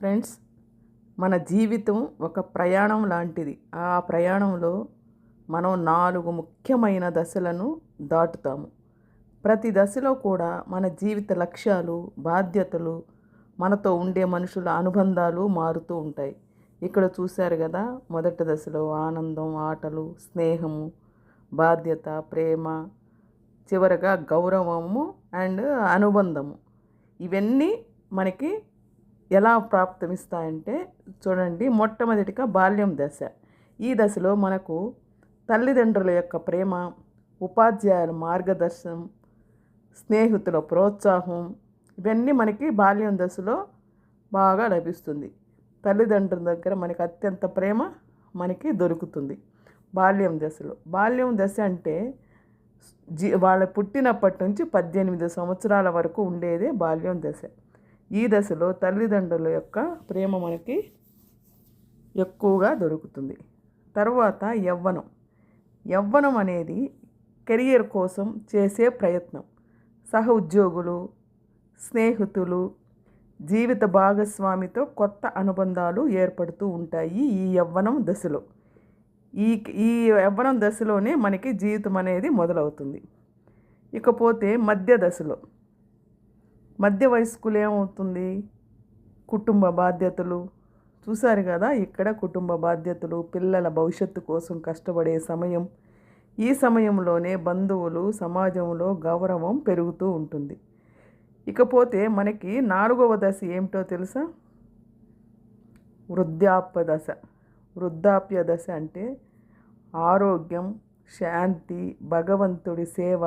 Friends, మన జీవితం ఒక ప్రయాణం లాంటిది. ఆ ప్రయాణంలో మనం 4 ముఖ్యమైన దశలను దాటుతాము. ప్రతి దశలో కూడా మన జీవిత లక్ష్యాలు, బాధ్యతలు, మనతో ఉండే మనుషుల అనుబంధాలు మారుతూ ఉంటాయి. ఇక్కడ చూశారు కదా, మొదటి దశలో ఆనందం, ఆటలు, స్నేహము, బాధ్యత, ప్రేమ, చివరగా గౌరవము అండ్ అనుబంధము. ఇవన్నీ మనకి ఎలా ప్రాప్తమిస్తాయంటే చూడండి, మొట్టమొదటిగా బాల్యం దశ. ఈ దశలో మనకు తల్లిదండ్రుల యొక్క ప్రేమ, ఉపాధ్యాయుల మార్గదర్శనం, స్నేహితుల ప్రోత్సాహం, ఇవన్నీ మనకి బాల్యం దశలో బాగా లభిస్తుంది. తల్లిదండ్రుల దగ్గర మనకి అత్యంత ప్రేమ మనకి దొరుకుతుంది బాల్యం దశ అంటే వాళ్ళ పుట్టినప్పటి నుంచి 18 సంవత్సరాల వరకు ఉండేదే బాల్యం దశ. ఈ దశలో తల్లిదండ్రుల యొక్క ప్రేమ మనకి ఎక్కువగా దొరుకుతుంది. తరువాత యవ్వనం అనేది కెరియర్ కోసం చేసే ప్రయత్నం. సహ ఉద్యోగులు, స్నేహితులు, జీవిత భాగస్వామితో కొత్త అనుబంధాలు ఏర్పడుతూ ఉంటాయి ఈ యవ్వనం దశలో. ఈ యవ్వనం దశలోనే మనకి జీవితం అనేది మొదలవుతుంది. ఇకపోతే మధ్య వయస్కులు ఏమవుతుంది, కుటుంబ బాధ్యతలు. చూశారు కదా, ఇక్కడ కుటుంబ బాధ్యతలు, పిల్లల భవిష్యత్తు కోసం కష్టపడే సమయం. ఈ సమయంలోనే బంధువులు, సమాజంలో గౌరవం పెరుగుతూ ఉంటుంది. ఇకపోతే మనకి 4వ దశ ఏమిటో తెలుసా? వృద్ధాప్య దశ అంటే ఆరోగ్యం, శాంతి, భగవంతుడి సేవ,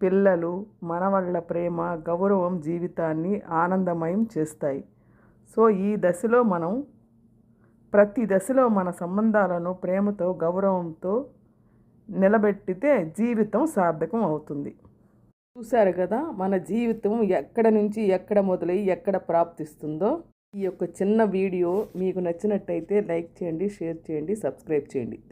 పిల్లలు, మనవళ్ళ ప్రేమ, గౌరవం జీవితాన్ని ఆనందమయం చేస్తాయి. సో ఈ దశలో ప్రతి దశలో మన సంబంధాలను ప్రేమతో, గౌరవంతో నిలబెట్టితే జీవితం సార్థకం అవుతుంది. చూశారు కదా, మన జీవితం ఎక్కడ నుంచి ఎక్కడ మొదలై ఎక్కడ ప్రాప్తిస్తుందో. ఈ యొక్క చిన్న వీడియో మీకు నచ్చినట్టయితే లైక్ చేయండి, షేర్ చేయండి, సబ్స్క్రైబ్ చేయండి.